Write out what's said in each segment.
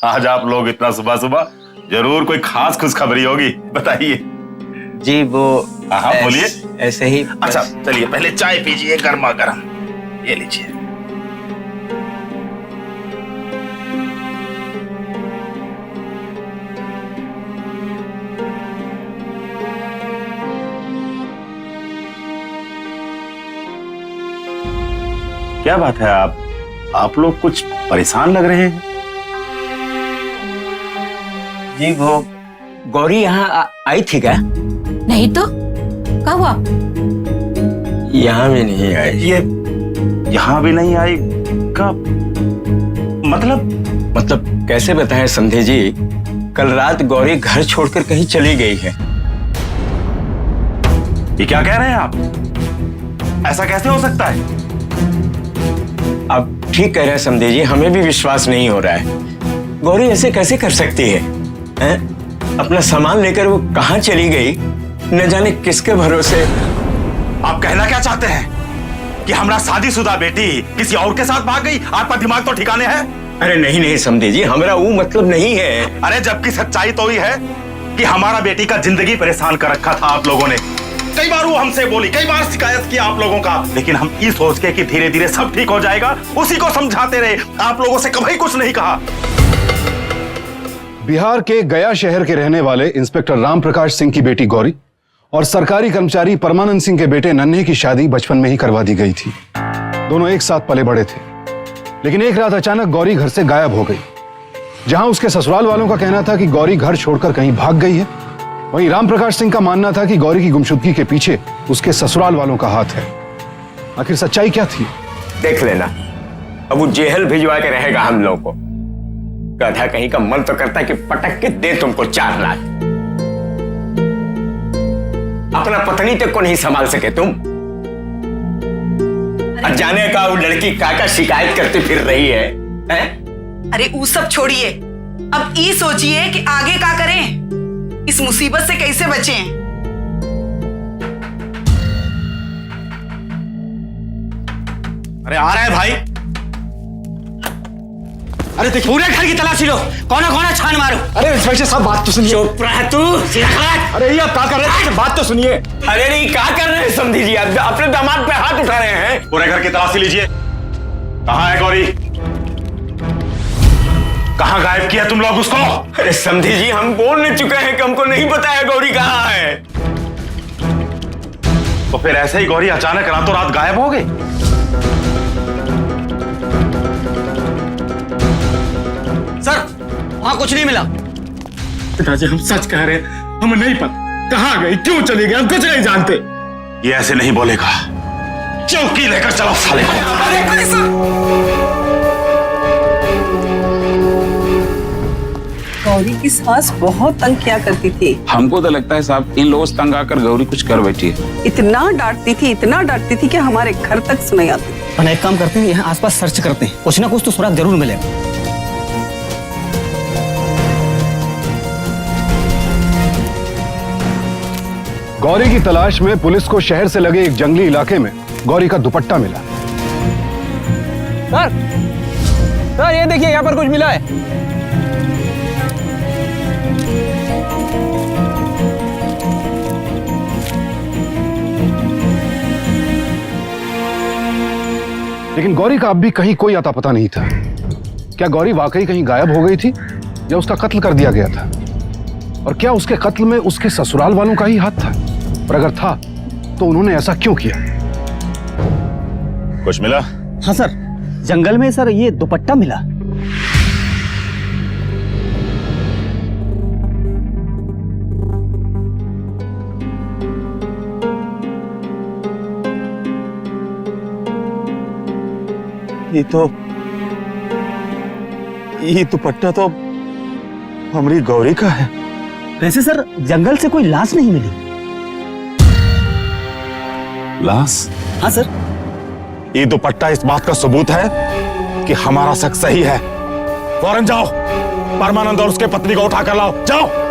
आज आप लोग इतना सुबह सुबह, जरूर कोई खास खुशखबरी होगी, बताइए। जी वो हाँ बोलिए। ऐसे ही। अच्छा चलिए पहले चाय पीजिए गर्मा गर्म, ये लीजिए। क्या बात है, आप लोग कुछ परेशान लग रहे हैं। जी वो गौरी यहाँ आई थी क्या? नहीं तो क्या हुआ? यहाँ भी नहीं आई। ये यहाँ भी नहीं आई का मतलब कैसे बताएं समधे जी, कल रात गौरी घर छोड़कर कहीं चली गई है। ये क्या कह रहे हैं आप? ऐसा कैसे हो सकता है? आप ठीक कह रहे हैं समधे जी, हमें भी विश्वास नहीं हो रहा है। गौरी ऐसे कैसे कर सकती है, हैं? अपना सामान लेकर वो कहाँ चली गई, न जाने किसके भरोसे। आप कहना क्या चाहते हैं कि हमारा शादीशुदा बेटी किसी और के साथ भाग गई? आपका दिमाग तो ठिकाने है? अरे नहीं नहीं समधे जी, हमारा वो मतलब नहीं है। अरे जबकि सच्चाई तो ही है कि हमारा बेटी का जिंदगी परेशान कर रखा था आप लोगों ने। कई बार वो हमसे बोली, कई बार शिकायत किया आप लोगों का, लेकिन हम ये सोच के कि धीरे धीरे सब ठीक हो जाएगा, उसी को समझाते रहे। आप लोगों से कभी कुछ नहीं कहा। बिहार के गया शहर के रहने वाले इंस्पेक्टर राम प्रकाश सिंह की बेटी गौरी और सरकारी कर्मचारी परमानंद सिंह के बेटे नन्हे की शादी बचपन में ही करवा दी गई थी। दोनों एक साथ पले बड़े थे, लेकिन एक रात अचानक गौरी घर से गायब हो गई। जहां उसके ससुराल वालों का कहना था कि गौरी घर छोड़कर कहीं भाग गई है, वहीं राम प्रकाश सिंह का मानना था कि गौरी की गुमशुदगी के पीछे उसके ससुराल वालों का हाथ है। आखिर सच्चाई क्या थी? देख लेना, अब वो जेल भिजवा के रहेगा हम लोग को। गधा कहीं का मन तो करता है कि पटक के दे तुमको 4 लाख। अपना पत्नी तक को नहीं संभाल सके तुम। जाने का वो लड़की का शिकायत करती फिर रही है, हैं? अरे वो सब छोड़िए, अब ये सोचिए कि आगे क्या करें, इस मुसीबत से कैसे बचें। अरे आ रहे हैं भाई। अरे देख, पूरे घर की तलाशी लो, कौन कौन छान मारो। अरे इंस्पेक्टर साहब बात तो सुनिए। चुप रह तू। अरे ये आप क्या कर रहे हैं, बात तो सुनिए। अरे नहीं, क्या कर रहे हैं समधी जी, आप अपने दामाद पे हाथ उठा रहे हैं। पूरे घर की तलाशी लीजिए। कहाँ है गौरी? कहाँ गायब किया तुम लोग उसको? अरे समधी जी, हम बोल चुके हैं कि हमको नहीं पता है गौरी कहाँ है। तो फिर ऐसे ही गौरी अचानक रातों रात गायब हो गई? सर वहां कुछ नहीं मिला। पिताजी हम सच कह रहे हैं, हमें नहीं पता कहाँ गई, क्यों चली गई, हम कुछ नहीं जानते। ये ऐसे नहीं बोलेगा। चौकी लेकर चलो साले को। अरे सर, गौरी की सास बहुत तंग किया करती थी। हमको तो लगता है साहब इन लोगों से तंग आकर गौरी कुछ कर बैठी है। इतना डांटती थी कि हमारे घर तक सुनाई आती। और एक काम करते हैं, यहाँ आसपास सर्च करते हैं, कुछ ना कुछ तो सुराग जरूर मिलेगा। गौरी की तलाश में पुलिस को शहर से लगे एक जंगली इलाके में गौरी का दुपट्टा मिला। सर ये देखिए, यहाँ पर कुछ मिला है। लेकिन गौरी का अब भी कहीं कोई अता पता नहीं था। क्या गौरी वाकई कहीं गायब हो गई थी या उसका कत्ल कर दिया गया था? और क्या उसके कत्ल में उसके ससुराल वालों का ही हाथ था? और अगर था तो उन्होंने ऐसा क्यों किया? कुछ मिला? हाँ सर, जंगल में सर ये दुपट्टा मिला। ये दुपट्टा तो हमारी गौरी का है। वैसे सर जंगल से कोई लाश नहीं मिली। लाश? हाँ सर। ये दुपट्टा इस बात का सबूत है कि हमारा शक सही है। फौरन जाओ, परमानंद और उसके पत्नी को उठाकर लाओ, जाओ।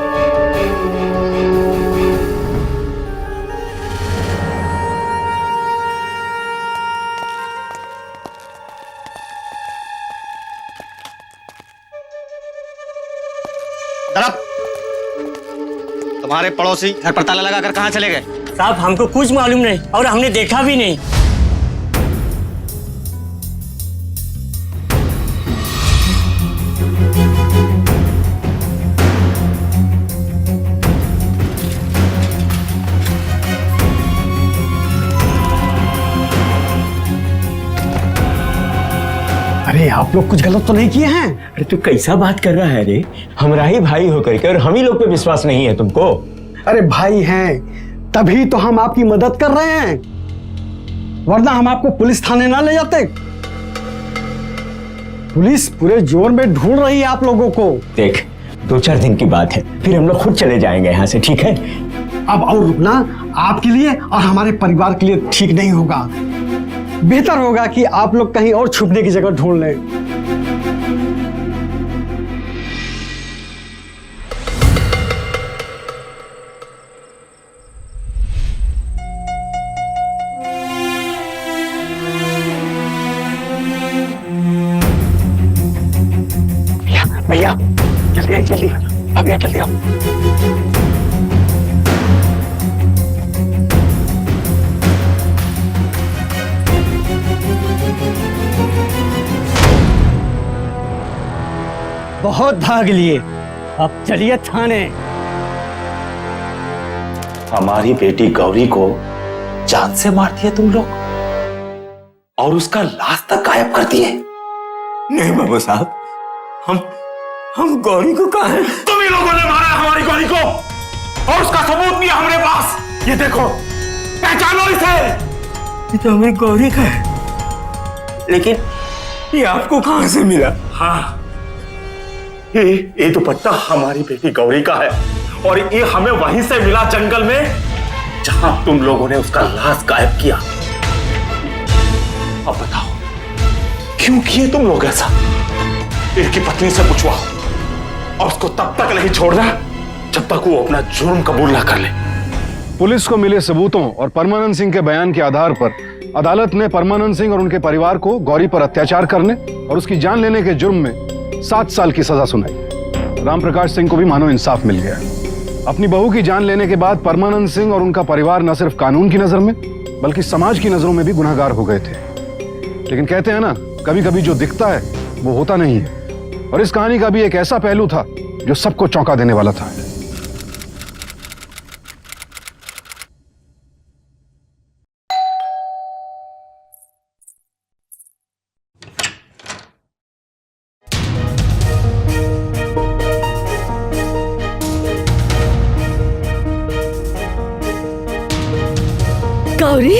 हमारे पड़ोसी घर पर ताला लगाकर कहाँ चले गए? साहब हमको कुछ मालूम नहीं और हमने देखा भी नहीं। अरे आप लोग कुछ गलत तो नहीं किए हैं? अरे तू कैसा बात कर रहा है रे? हमारा ही भाई होकर के और हम ही लोग पे विश्वास नहीं है तुमको? अरे भाई हैं तभी तो हम आपकी मदद कर रहे हैं, वरना हम आपको पुलिस थाने ना ले जाते। पुलिस पूरे जोर में ढूंढ रही है आप लोगों को। देख 2-4 दिन की बात है, फिर हम लोग खुद चले जाएंगे यहाँ से, ठीक है? अब और रुकना आपके लिए और हमारे परिवार के लिए ठीक नहीं होगा। बेहतर होगा कि आप लोग कहीं और छुपने की जगह ढूंढ लें। भैया जल्दी आइए, जल्दी भैया जल्दी आओ। बहुत भाग लिए, अब चलिए थाने। हमारी बेटी गौरी को जान से मार दिया तुम लोग और उसका लाश तक गायब कर दिए। नहीं बाबू साहब, हम गौरी को कहा है? तुम ही लोगों ने मारा हमारी गौरी को और उसका सबूत भी है हमारे पास। ये देखो, पहचानो इसे। ये तो हमारी गौरी का है, लेकिन ये आपको कहां से मिला? हाँ, ये दुपट्टा हमारी बेटी गौरी का है और ये हमें वहीं से मिला, जंगल में, जहां तुम लोगों ने उसका लाश गायब किया। अब बताओ क्यों किए तुम लोग ऐसा? इनकी पत्नी से पूछवाओ और उसको तब तक नहीं छोड़ना जब तक वो अपना जुर्म कबूल ना कर ले। पुलिस को मिले सबूतों और परमानंद सिंह के बयान के आधार पर अदालत ने परमानंद सिंह और उनके परिवार को गौरी पर अत्याचार करने और उसकी जान लेने के जुर्म में 7 साल की सजा सुनाई। राम प्रकाश सिंह को भी मानो इंसाफ मिल गया। अपनी बहू की जान लेने के बाद परमानंद सिंह और उनका परिवार न सिर्फ कानून की नजर में बल्कि समाज की नजरों में भी गुनहगार हो गए थे। लेकिन कहते हैं ना, कभी कभी जो दिखता है वो होता नहीं है, और इस कहानी का भी एक ऐसा पहलू था जो सबको चौंका देने वाला था। गौरी,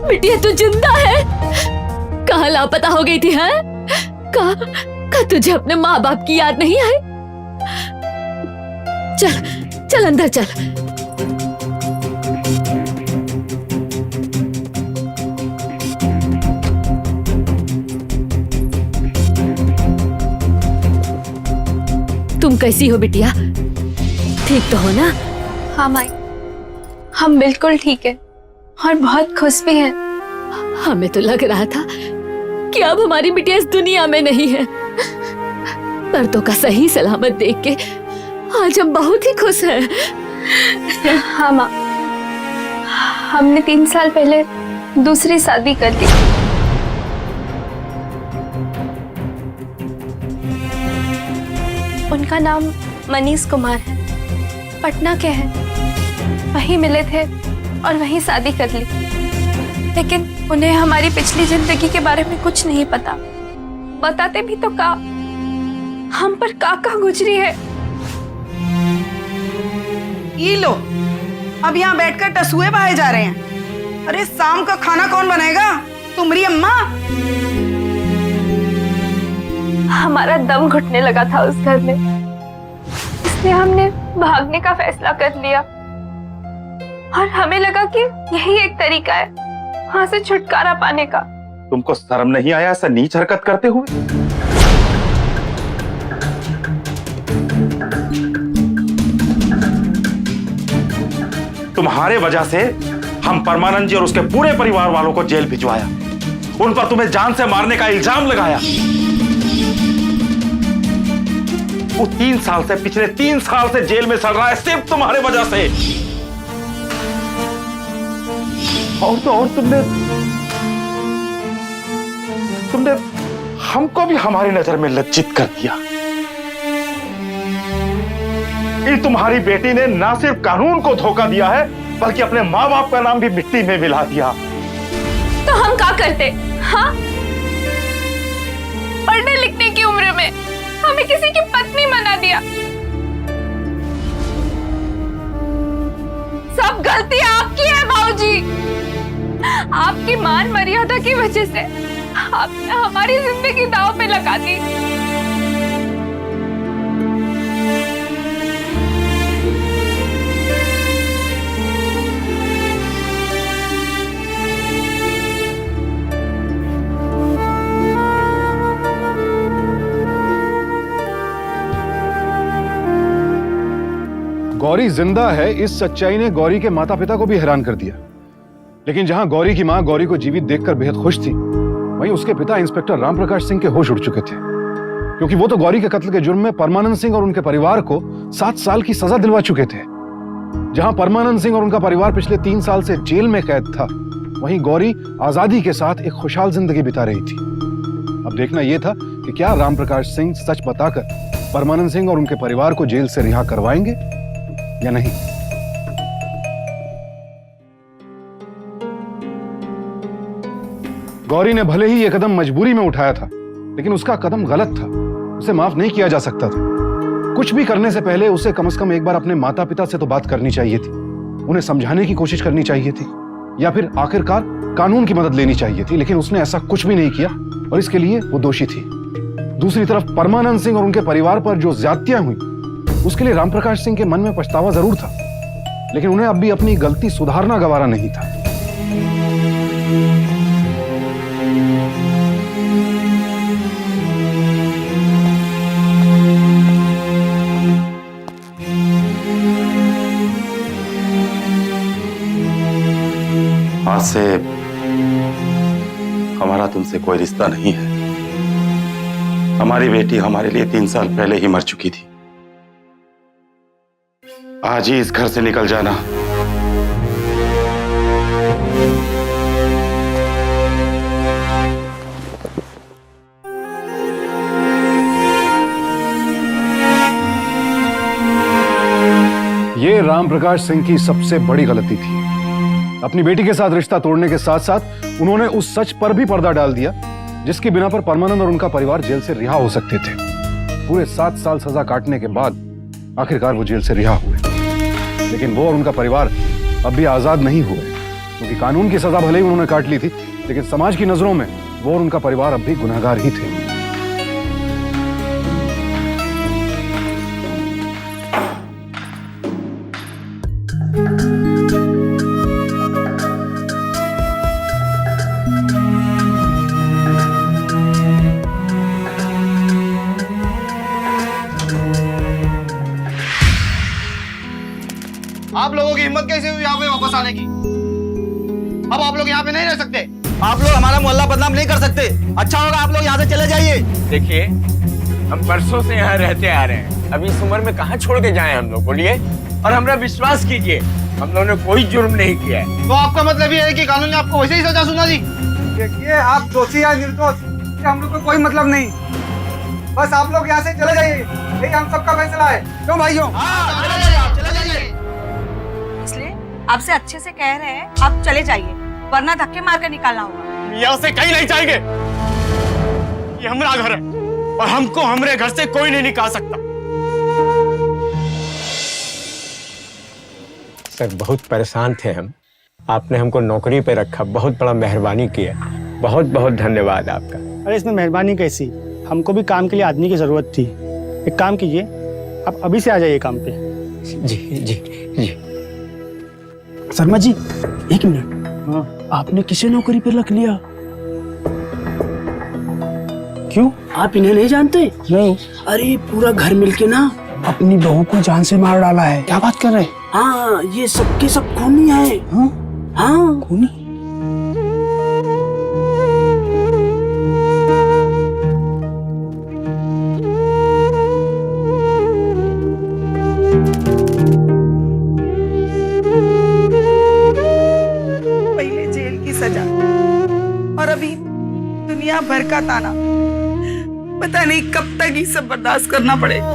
बिटिया तू जिंदा है? कहाँ लापता हो गई थी? हैं? कहाँ तुझे अपने माँ बाप की याद नहीं आई? चल चल अंदर चल। तुम कैसी हो बिटिया? ठीक तो हो ना? हाँ माई, हम बिल्कुल ठीक है और बहुत खुश भी हैं। हमें तो लग रहा था कि अब हमारी बिटिया इस दुनिया में नहीं है, पर तो का सही सलामत देख के आज हम बहुत ही खुश हैं। हाँ माँ, हमने 3 साल पहले दूसरी शादी कर ली। उनका नाम मनीष कुमार है, पटना के हैं। वहीं मिले थे और वहीं शादी कर ली, लेकिन उन्हें हमारी पिछली जिंदगी के बारे में कुछ नहीं पता। बताते भी तो का हम पर का गुजरी है। ये लो, अब यहाँ बैठकर टसुए बहाए जा रहे हैं। अरे शाम का खाना कौन बनाएगा? तुम्हारी अम्मा। हमारा दम घुटने लगा था उस घर में, इसलिए हमने भागने का फैसला कर लिया और हमें लगा कि यही एक तरीका है वहां से छुटकारा पाने का। तुमको शर्म नहीं आया ऐसा नीच हरकत करते हुए? तुम्हारे वजह से हम परमानंद जी और उसके पूरे परिवार वालों को जेल भिजवाया, उन पर तुम्हें जान से मारने का इल्जाम लगाया। वो 3 साल से, पिछले 3 साल से जेल में सड़ रहा है सिर्फ तुम्हारे वजह से। और तो और तुमने हमको भी हमारी नजर में लज्जित कर दिया। ये तुम्हारी बेटी ने ना सिर्फ कानून को धोखा दिया है बल्कि अपने माँ बाप का नाम भी मिट्टी में मिला दिया। तो हम क्या करते? हाँ, पढ़ने लिखने की उम्र में हमें किसी की पत्नी बना दिया। सब गलती आपकी है बाबूजी। आपकी मान मर्यादा की वजह से आपने हमारी जिंदगी दांव पे लगा दी। गौरी जिंदा है, इस सच्चाई ने गौरी के माता पिता को भी हैरान कर दिया। लेकिन जहां गौरी की मां गौरी को जीवित देखकर बेहद खुश थी, वहीं उसके पिता इंस्पेक्टर रामप्रकाश सिंह के होश उड़ चुके थे, क्योंकि वो तो गौरी के कत्ल के जुर्म में परमानंद सिंह और उनके परिवार को 7 साल की सजा दिलवा चुके थे। जहां परमानंद सिंह और उनका परिवार पिछले 3 साल से जेल में कैद था, वहीं गौरी आजादी के साथ एक खुशहाल जिंदगी बिता रही थी। अब देखना यह था कि क्या रामप्रकाश सिंह सच बताकर परमानंद सिंह और उनके परिवार को जेल से रिहा करवाएंगे या नहीं। गौरी ने भले ही यह कदम मजबूरी में उठाया था, लेकिन उसका कदम गलत था, उसे माफ नहीं किया जा सकता था। कुछ भी करने से पहले उसे कम से कम एक बार अपने माता पिता से तो बात करनी चाहिए थी, उन्हें समझाने की कोशिश करनी चाहिए थी, या फिर आखिरकार कानून की मदद लेनी चाहिए थी। लेकिन उसने ऐसा कुछ भी नहीं किया और इसके लिए वो दोषी थी। दूसरी तरफ परमानंद सिंह और उनके परिवार पर जो ज्यादतियां हुई, उसके लिए रामप्रकाश सिंह के मन में पछतावा जरूर था, लेकिन उन्हें अब भी अपनी गलती सुधारना गवारा नहीं था। आज से हमारा तुमसे कोई रिश्ता नहीं है। हमारी बेटी हमारे लिए 3 साल पहले ही मर चुकी थी। आज ही इस घर से निकल जाना। ये रामप्रकाश सिंह की सबसे बड़ी गलती थी। अपनी बेटी के साथ रिश्ता तोड़ने के साथ साथ उन्होंने उस सच पर भी पर्दा डाल दिया जिसकी बिना पर परमानंद और उनका परिवार जेल से रिहा हो सकते थे। पूरे 7 साल सजा काटने के बाद आखिरकार वो जेल से रिहा हुए, लेकिन वो और उनका परिवार अब भी आजाद नहीं हुए, क्योंकि कानून की सजा भले ही उन्होंने काट ली थी, लेकिन समाज की नजरों में वो और उनका परिवार अब भी गुनहगार ही थे। आप लोगों की हिम्मत कैसे हुई यहाँ पे वापस आने की? अब आप लोग यहाँ पे नहीं रह सकते। आप लोग हमारा मोहल्ला बदनाम नहीं कर सकते। अच्छा होगा आप लोग यहाँ से चले जाइए। देखिए, हम बरसों से यहाँ रहते आ रहे हैं, अभी इस उम्र में कहाँ छोड़ के जाएं हम लोग, बोलिए। और हमरा विश्वास कीजिए, हम लोगों ने कोई जुर्म नहीं किया है। तो आपका मतलब ये है कि कानून ने आपको वैसे ही सजा सुना दी? देखिए, आप दोषी या निर्दोष हम लोग को कोई मतलब नहीं, बस आप लोग यहाँ से चले जाइए, यही हम सबका फैसला है। क्यों भाइयों? चले जाइए। इसलिए आपसे अच्छे से कह रहे हैं, आप चले जाइए, वरना धक्के मार कर निकालना होगा। यहाँ से कहीं नहीं जाएंगे। ये हमारा घर है और हमको हमारे घर से कोई नहीं निकाल सकता। सर, बहुत परेशान थे हम, आपने हमको नौकरी पे रखा, बहुत बड़ा मेहरबानी किया, बहुत बहुत धन्यवाद आपका। अरे इसमें मेहरबानी कैसी, हमको भी काम के लिए आदमी की जरूरत थी। एक काम कीजिए, आप अभी से आ जाइए काम पे। जी जी जी। शर्मा जी, 1 मिनट। हाँ, आपने किसे नौकरी पे रख लिया? क्यों, आप इन्हें नहीं जानते? नहीं। अरे पूरा घर मिलके ना अपनी बहू को जान से मार डाला है। क्या बात कर रहे हैं? हाँ, ये सबके सब खूनी है। हाँ हाँ, खूनी। दुनिया भर का ताना। पता नहीं कब तक ये सब बर्दाश्त करना पड़ेगा।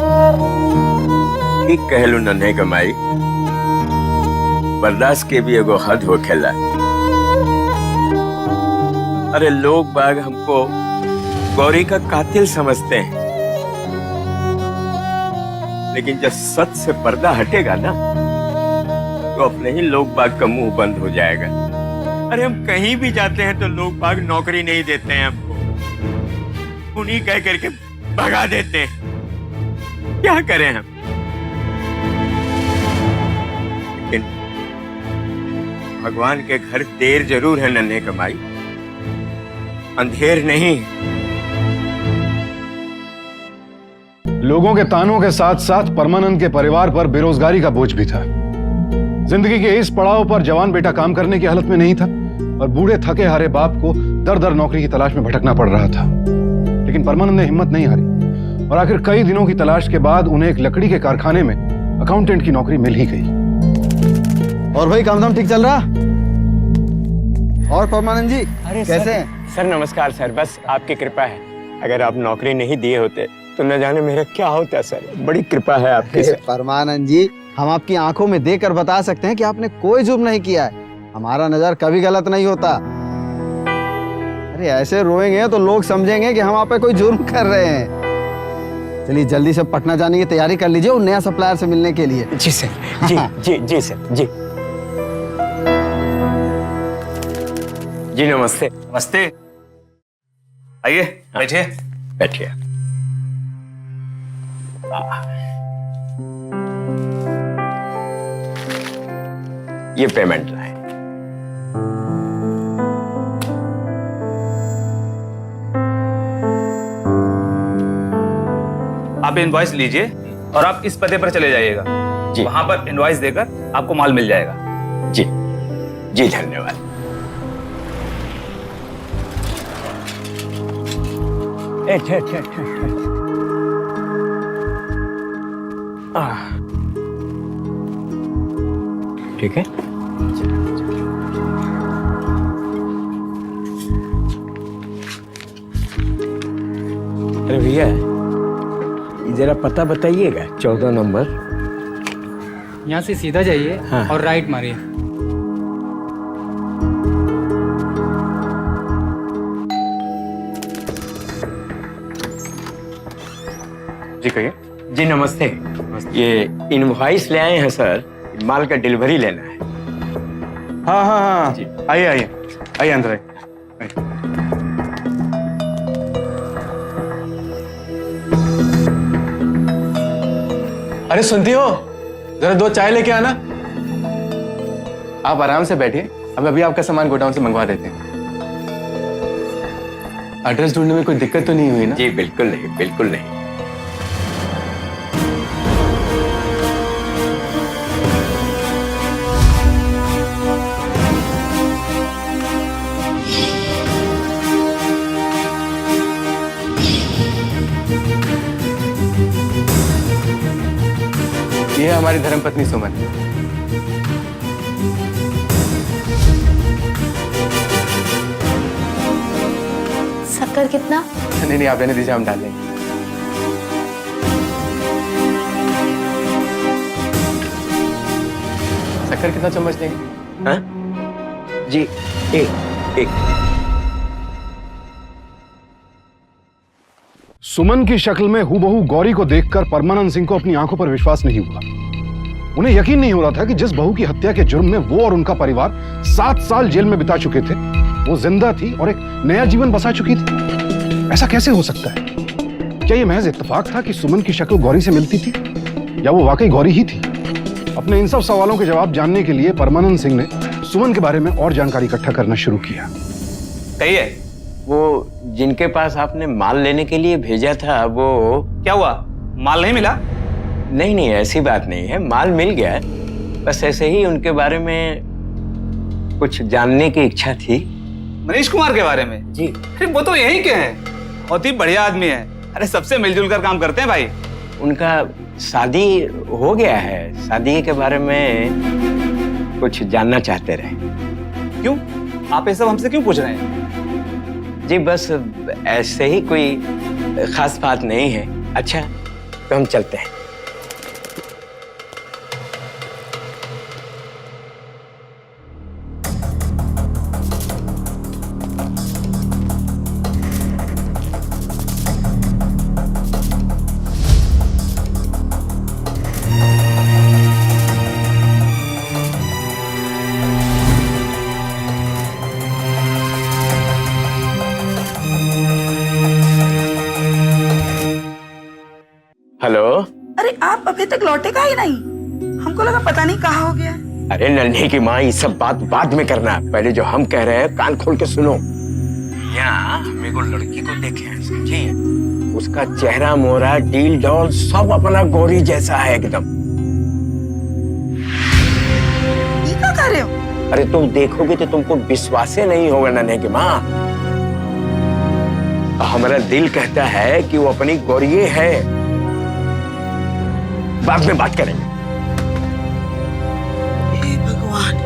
ठीक कह लो नन्हे कमाई, बर्दाश्त के भी एगो हद हो खेला। अरे लोग बाग हमको गौरी का कातिल समझते हैं, लेकिन जब सच से पर्दा हटेगा ना तो अपने ही लोग बाग का मुंह बंद हो जाएगा। अरे हम कहीं भी जाते हैं तो लोग बाग नौकरी नहीं देते हैं हमको, उन्हीं कह करके भगा देते हैं। क्या करें हम? लेकिन भगवान के घर देर जरूर है नन्हे कमाई, अंधेर नहीं। लोगों के तानों के साथ साथ परमानंद के परिवार पर बेरोजगारी का बोझ भी था। जिंदगी के इस पड़ाव पर जवान बेटा काम करने की हालत में नहीं था और बूढ़े थके हारे बाप को दर दर नौकरी की तलाश में भटकना पड़ रहा था। लेकिन परमानंद ने हिम्मत नहीं हारी और आखिर कई दिनों की तलाश के बाद उन्हें एक लकड़ी के कारखाने में अकाउंटेंट की नौकरी मिल ही गई। और भाई काम धाम ठीक चल रहा? और परमानंद जी अरे कैसे हैं? सर नमस्कार सर, बस आपकी कृपा है। अगर आप नौकरी नहीं दिए होते तो न जाने मेरा क्या होता सर। बड़ी कृपा है आपकी सर। परमानंद जी, हम आपकी आंखों में देखकर बता सकते हैं कि आपने कोई जुर्म नहीं किया है। हमारा नजर कभी गलत नहीं होता। अरे ऐसे रोएंगे तो लोग समझेंगे कि हम आप पे कोई जुर्म कर रहे हैं। चलिए जल्दी से पटना जाने की तैयारी कर लीजिए, नया सप्लायर से मिलने के लिए। जी सर, जी जी जी सर, जी जी। नमस्ते। नमस्ते, आइए बैठिए। बैठिए। ये पेमेंट लाए। आप इनवॉइस लीजिए और आप इस पते पर चले जाइएगा। जी। वहां पर इनवॉइस देकर आपको माल मिल जाएगा। जी जी धन्यवाद। ठीक है। अरे भैया जरा पता बताइएगा। 14 नंबर। यहाँ से सीधा जाइए हाँ। और राइट मारिए। जी कहिए। जी नमस्ते। ये इनवॉइस ले आए हैं सर, माल का डिलीवरी लेना है। हाँ हाँ हाँ जी। आइए आइए आइए अंदर आइए। अरे सुनती हो, जरा 2 चाय लेके आना। आप आराम से बैठिए, अब अभी आपका सामान गोडाउन से मंगवा देते हैं। एड्रेस ढूंढने में कोई दिक्कत तो नहीं हुई ना? जी बिल्कुल नहीं, बिल्कुल नहीं। ये है हमारी धर्मपत्नी सुमन। शक्कर कितना? नहीं नहीं, आप रहने दीजिए, हम डाल लेंगे। शक्कर कितना चम्मच देंगे? हाँ? जी एक। सुमन की शक्ल में हूबहू गौरी को देखकर परमानंद सिंह को अपनी आंखों पर विश्वास नहीं हुआ। उन्हें यकीन नहीं हो रहा था कि जिस बहू की हत्या के जुर्म में वो और उनका परिवार 7 साल जेल में बिता चुके थे, वो जिंदा थी और एक नया जीवन बसा चुकी थी। ऐसा कैसे हो सकता है? क्या ये महज इत्तेफाक था कि सुमन की शक्ल गौरी से मिलती थी, या वो वाकई गौरी ही थी? अपने इन सब सवालों के जवाब जानने के लिए परमानंद सिंह ने सुमन के बारे में और जानकारी इकट्ठा करना शुरू किया। कहिए। वो जिनके पास आपने माल लेने के लिए भेजा था, वो क्या हुआ? माल नहीं मिला? नहीं नहीं, ऐसी बात नहीं है, माल मिल गया। बस ऐसे ही उनके बारे में कुछ जानने की इच्छा थी। मनीष कुमार के बारे में? जी। अरे वो तो यहीं के हैं, बहुत ही बढ़िया आदमी है। अरे सबसे मिलजुल कर काम करते हैं भाई। उनका शादी हो गया है, शादी के बारे में कुछ जानना चाहते रहे। क्यों? आप ये सब हमसे क्यों पूछ रहे हैं? जी बस ऐसे ही, कोई खास बात नहीं है। अच्छा तो हम चलते हैं। हेलो। अरे आप अभी तक लौटे का ही नहीं? हमको लगा पता नहीं कहाँ हो गया। अरे नन्हे की माँ, ये सब बात बाद में करना, पहले जो हम कह रहे हैं कान खोल के सुनो। यहाँ हमें को लड़की को देखे हैं, समझी? उसका चेहरा मोहरा डील डॉल सब अपना गौरी जैसा है एकदम। ये क्या कर रहे हो? अरे तुम देखोगे तो तुमको विश्वास ही नहीं होगा नन्हे की माँ। हमारा दिल कहता है कि वो अपनी गौरी है। बाद में बात करेंगे। हे भगवान।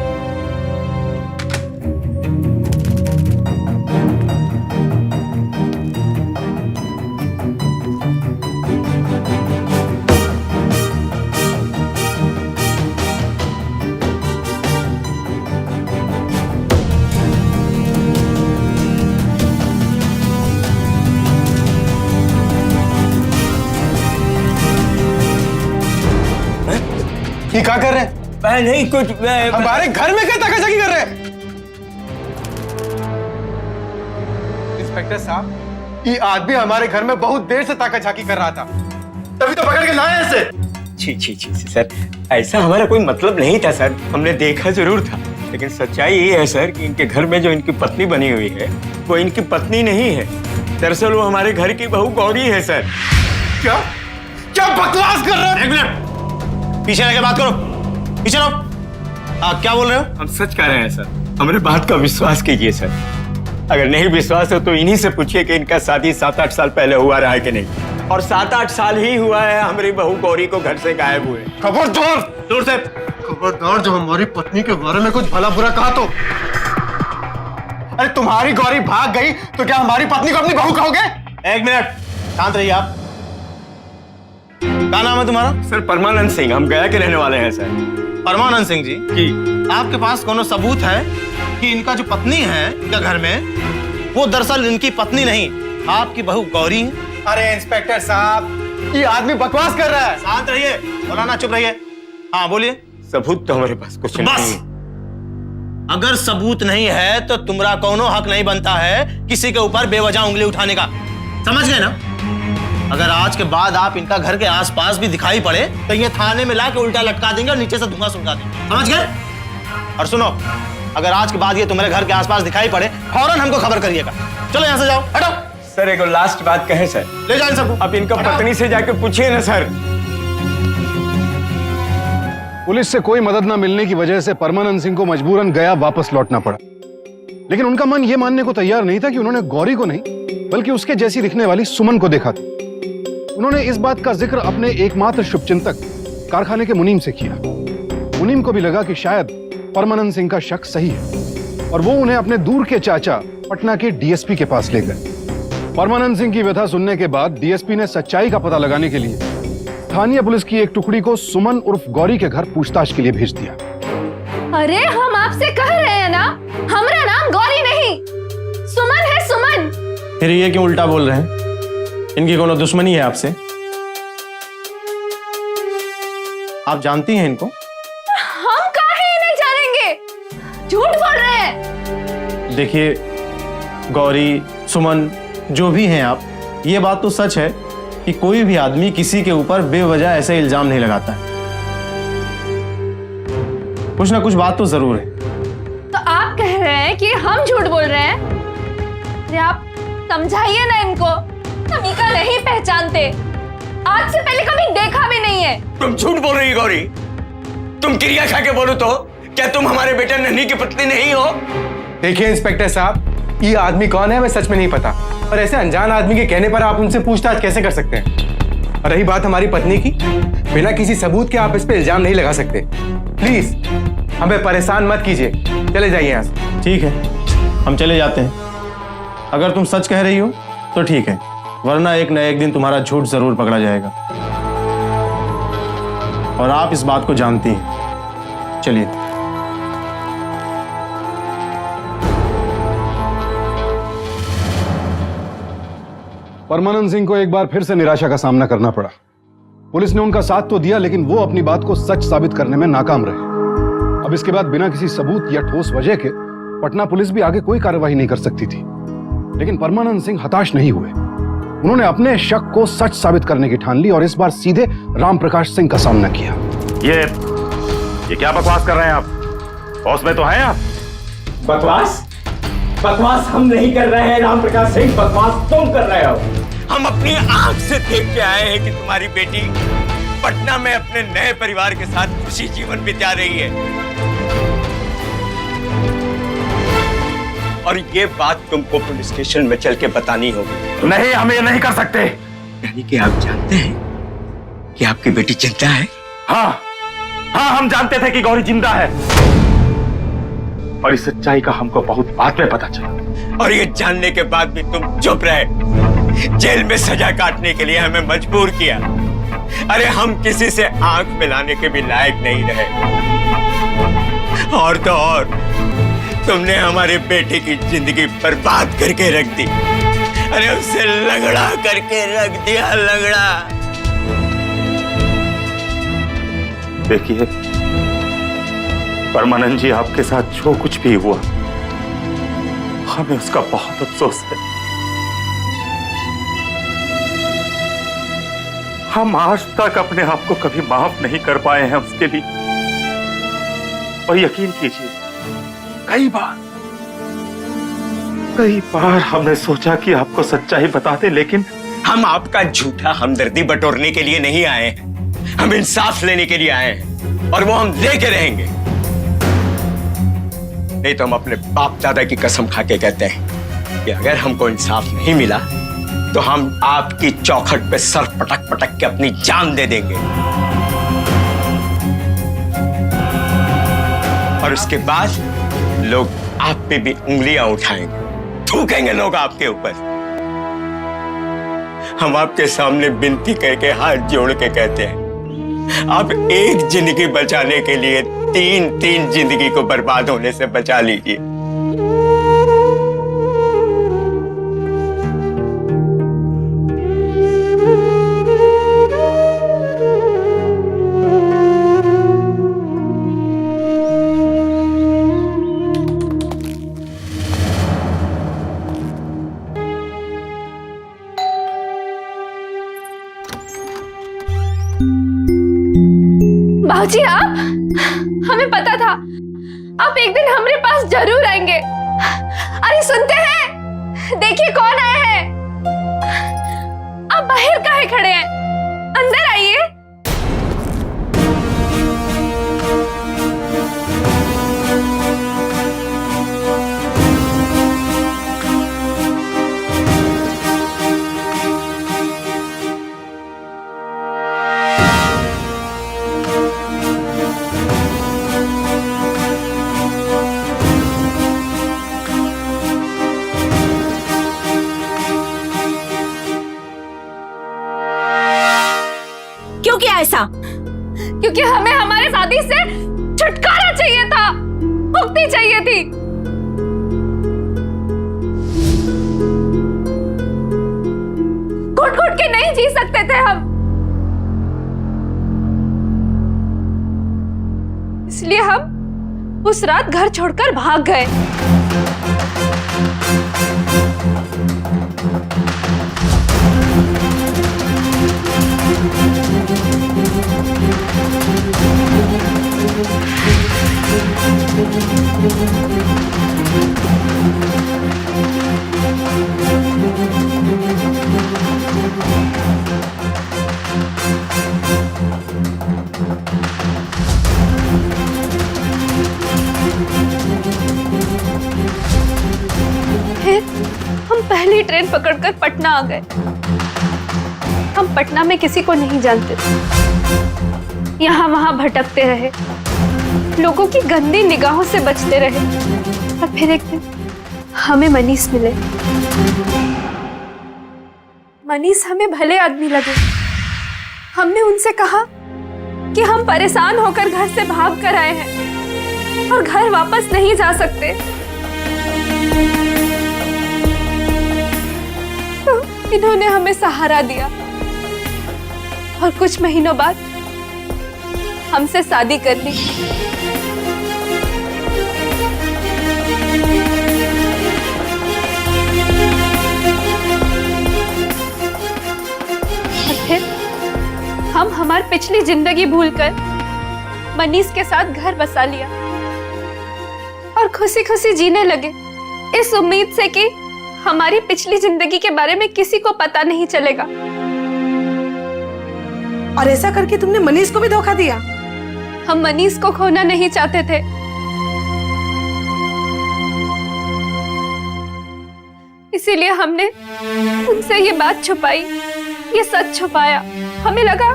ये क्या कर रहे हैं? मैं नहीं कुछ, हमारे घर में क्या ताकाझाकी कर रहे हैं? इंस्पेक्टर साहब, ये आदमी हमारे घर में बहुत देर से ताकाझाकी कर रहा था, तभी तो पकड़ के लाए ऐसे। छी छी छी सर, ऐसा हमारा कोई मतलब नहीं था सर। हमने देखा जरूर था, लेकिन सच्चाई ये है सर कि इनके घर में जो इनकी पत्नी बनी हुई है वो इनकी पत्नी नहीं है। दरअसल वो हमारे घर की बहू गौरी है सर। क्या क्या बकवास कर रहे हैं? एक मिनट, पीछे लगे बात करो, पीछे रहो। क्या बोल रहे हो? हम सच कह रहे हैं सर, हमारे बात का विश्वास कीजिए सर। अगर नहीं विश्वास है तो इन्हीं से पूछिए कि इनका शादी 7-8 साल पहले हुआ रहा है कि नहीं। और 7-8 साल ही हुआ है हमारी बहू गौरी को घर से गायब हुए। खबरदार, दूर से खबरदार, जो हमारी पत्नी के बारे में कुछ भला बुरा कहा तो। अरे तुम्हारी गौरी भाग गई तो क्या हमारी पत्नी को अपनी बहू कहोगे? एक मिनट, शांत रहिए आप। क्या नाम है तुम्हारा? सर परमानंद सिंह, हम गया के रहने वाले हैं सर। परमानंद सिंह जी, आपके पास कोनो सबूत है कि इनका जो पत्नी है इनका घर में, वो दरअसल इनकी पत्नी नहीं, आपकी बहू गौरी है? अरे इंस्पेक्टर साहब, ये आदमी बकवास कर रहा है। शांत रहिए, मौलाना चुप रहिए। हाँ बोलिए। सबूत तो हमारे पास कुछ बस नहीं। अगर सबूत नहीं है तो तुम्हारा कोनो हक नहीं बनता है किसी के ऊपर बेवजह उंगली उठाने का, समझ गए ना? अगर आज के बाद आप इनका घर के आसपास भी दिखाई पड़े तो ये थाने में लाके उल्टा लटका देंगे और नीचे से धुआं सुलगा देंगे, समझ गए? और सुनो, अगर आज के बाद ये तुम्हारे घर के आसपास दिखाई पड़े फौरन हमको खबर करिएगा। चलो यहाँ से जाओ, हटो। सर एक लास्ट बात कहे सर। ले जाए सबको। अब इनका पत्नी से जाके पूछिए ना सर। पुलिस से कोई मदद न मिलने की वजह से परमानंद सिंह को मजबूरन गया वापस लौटना पड़ा। लेकिन उनका मन यह मानने को तैयार नहीं था कि उन्होंने गौरी को नहीं बल्कि उसके जैसी दिखने वाली सुमन को देखा था। उन्होंने इस बात का जिक्र अपने एकमात्र शुभचिंतक कारखाने के मुनीम से किया। मुनीम को भी लगा कि शायद परमानंद सिंह का शक सही है और वो उन्हें अपने दूर के चाचा पटना के डीएसपी के पास ले गए। परमानंद सिंह की व्यथा सुनने के बाद डीएसपी ने सच्चाई का पता लगाने के लिए स्थानीय पुलिस की एक टुकड़ी को सुमन उर्फ गौरी के घर पूछताछ के लिए भेज दिया। अरे हम आपसे कह रहे हैं ना, हमारा नाम गौरी नहीं सुमन है, सुमन। फिर ये क्यों उल्टा बोल रहे हैं? इनकी कोनो दुश्मनी है आपसे? आप जानती हैं इनको? हम काहे नहीं जानेंगे, झूठ बोल रहे हैं। देखिए गौरी, सुमन, जो भी हैं आप, ये बात तो सच है कि कोई भी आदमी किसी के ऊपर बेवजह ऐसे इल्जाम नहीं लगाता है। कुछ ना कुछ बात तो जरूर है। तो आप कह रहे हैं कि हम झूठ बोल रहे हैं? अरे आप समझाइए ना इनको, हम इनका नहीं पहचानते, आज से पहले कभी देखा भी नहीं है। तुम झूठ बोल रही गौरी, तुम क्रिया खा के बोलो तो क्या तुम हमारे बेटे नन्ही की पत्नी नहीं हो? देखिए इंस्पेक्टर साहब, ये आदमी कौन है हमें सच में नहीं पता, और ऐसे अनजान आदमी के कहने पर आप उनसे पूछताछ कैसे कर सकते हैं? और रही बात हमारी पत्नी की, बिना किसी सबूत के आप इस पे इल्जाम नहीं लगा सकते। प्लीज हमें परेशान मत कीजिए, चले जाइए यहाँ से। ठीक है, हम चले जाते हैं। अगर तुम सच कह रही हो तो ठीक है, वरना एक न एक दिन तुम्हारा झूठ जरूर पकड़ा जाएगा, और आप इस बात को जानती हैं। चलिए। परमानंद सिंह को एक बार फिर से निराशा का सामना करना पड़ा। पुलिस ने उनका साथ तो दिया, लेकिन वो अपनी बात को सच साबित करने में नाकाम रहे। अब इसके बाद बिना किसी सबूत या ठोस वजह के पटना पुलिस भी आगे कोई कार्रवाई नहीं कर सकती थी। लेकिन परमानंद सिंह हताश नहीं हुए। उन्होंने अपने शक को सच साबित करने की ठान ली और इस बार सीधे राम प्रकाश सिंह का सामना किया। ये क्या बकवास कर रहे हैं आप? होश में तो हैं आप? बकवास? बकवास हम नहीं कर रहे हैं राम प्रकाश सिंह, बकवास तुम कर रहे हो। हम अपनी आंख से देख के आए हैं कि तुम्हारी बेटी पटना में अपने नए परिवार के साथ खुशी जीवन बिता रही है, और ये बात तुमको पुलिस स्टेशन में चल के बतानी होगी। नहीं, हम ये नहीं कर सकते। यानी कि आप जानते हैं कि आपकी बेटी जिंदा है? हाँ, हम जानते थे कि गौरी जिंदा है, और इस सच्चाई का हमको बहुत बाद में पता चला। और ये जानने के बाद भी तुम चुप रहे, जेल में सजा काटने के लिए हमें मजबूर किया। अरे हम किसी से आंख मिलाने के भी लायक नहीं रहे, और तो और तुमने हमारे बेटे की जिंदगी बर्बाद करके रख दी। अरे उसे लंगड़ा करके रख दिया, लंगड़ा। देखिए परमानंद जी, आपके साथ जो कुछ भी हुआ हमें उसका बहुत अफसोस है। हम आज तक अपने आप को कभी माफ नहीं कर पाए हैं उसके लिए, और यकीन कीजिए कई बार हमने सोचा कि आपको सच्चाई बता दें, लेकिन हम आपका झूठा हमदर्दी बटोरने के लिए नहीं आए हैं, हम इंसाफ लेने के लिए आए हैं, और वो हम लेके रहेंगे। नहीं तो हम अपने बाप दादा की कसम खा के कहते हैं कि अगर हमको इंसाफ नहीं मिला तो हम आपकी चौखट पे सर पटक पटक के अपनी जान दे देंगे, और उसके बाद लोग आप पे भी उंगलियां उठाएंगे, थूकेंगे लोग आपके ऊपर। हम आपके सामने विनती करके हाथ जोड़ के कहते हैं, आप एक जिंदगी बचाने के लिए तीन जिंदगी को बर्बाद होने से बचा लीजिए। बाबूजी, आप, हमें पता था आप एक दिन हमारे पास जरूर आएंगे। अरे सुनते हैं, देखिए कौन आया है। आप बाहर काहे खड़े हैं? अंदर आइए। क्यों किया ऐसा? क्योंकि हमें हमारे शादी से छुटकारा चाहिए था, मुक्ति चाहिए थी। घुट घुट के नहीं जी सकते थे हम, इसलिए हम उस रात घर छोड़कर भाग गए। फिर हम पहली ट्रेन पकड़कर पटना आ गए। हम पटना में किसी को नहीं जानते थे, यहाँ वहां भटकते रहे, लोगों की गंदी निगाहों से बचते रहे, और फिर एक दिन हमें मनीष मिले। मनीष हमें भले आदमी लगे। हमने उनसे कहा कि हम परेशान होकर घर से भाग कर आए हैं और घर वापस नहीं जा सकते। तो इन्होंने हमें सहारा दिया और कुछ महीनों बाद हमसे शादी कर ली। और फिर हम हमारी पिछली जिंदगी भूलकर मनीष के साथ घर बसा लिया और खुशी खुशी जीने लगे, इस उम्मीद से कि हमारी पिछली जिंदगी के बारे में किसी को पता नहीं चलेगा। और ऐसा करके तुमने मनीष को भी धोखा दिया? हम मनीष को खोना नहीं चाहते थे, इसीलिए हमने उनसे ये बात छुपाई, ये सच छुपाया। हमें लगा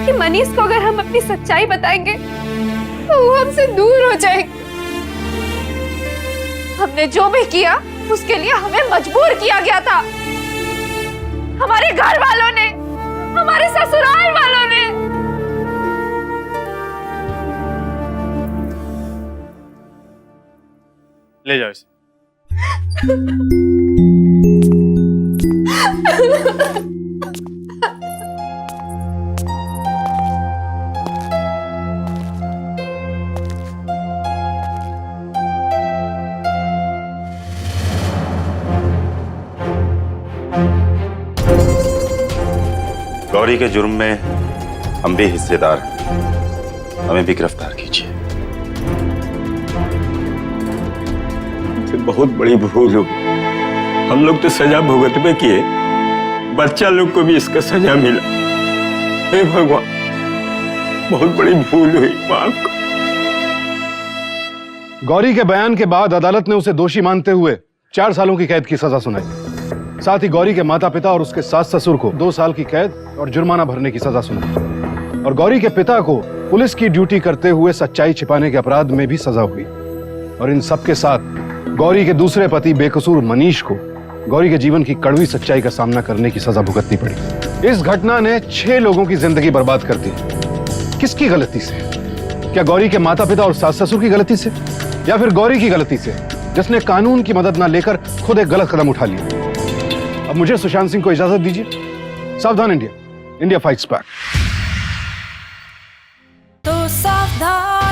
कि मनीष को अगर हम अपनी सच्चाई बताएंगे तो वो हमसे दूर हो जाएंगे। हमने जो भी किया उसके लिए हमें मजबूर किया गया था, हमारे घर वालों ने, हमारे ससुराल वालों ने। ले जाओ इसे। गौरी के जुर्म में हम भी हिस्सेदार हैं, हमें भी गिरफ्तार कीजिए। बहुत बड़ी भूल हुई। हम लोग तो सजा भुगत में किए, बच्चा लोग को भी इसका सजा मिला। हे भगवान, बहुत बड़ी भूल हुई, माफ करो। गौरी के बयान के बाद अदालत ने उसे दोषी मानते हुए 4 सालों की कैद की सजा सुनाई। साथ ही गौरी के माता पिता और उसके सास ससुर को 2 साल की कैद और जुर्माना भरने की सजा सुनाई। और गौरी के पिता को पुलिस की ड्यूटी करते हुए सच्चाई छिपाने के अपराध में भी सजा हुई। और इन सबके साथ गौरी के दूसरे पति बेकसूर मनीष को गौरी के जीवन की कड़वी सच्चाई का सामना करने की सजा भुगतनी पड़ी। इस घटना ने 6 लोगों की जिंदगी बर्बाद कर दी। किसकी गलती से? क्या गौरी के माता पिता और सास ससुर की गलती से, या फिर गौरी की गलती से जिसने कानून की मदद न लेकर खुद एक गलत कदम उठा लिया? अब मुझे सुशांत सिंह को इजाजत दीजिए। सावधान इंडिया, इंडिया फाइट्स बैक। तो सावधान।